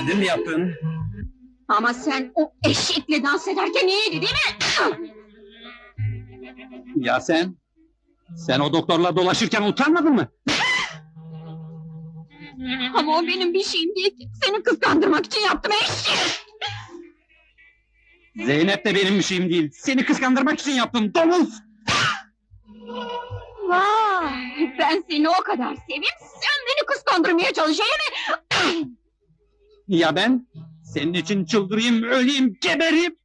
Kendin mi yaptın? Ama sen o eşekle dans ederken iyiydi değil mi? Ya sen? Sen o doktorla dolaşırken utanmadın mı? Ama o benim bir şeyim değil ki. Seni kıskandırmak için yaptım eşek! Zeynep de benim bir şeyim değil. Seni kıskandırmak için yaptım, domuz! Vay! Ben seni o kadar seveyim, sen beni kıskandırmaya çalışayım mı? Ya ben? Senin için çıldırayım, öleyim, gebereyim!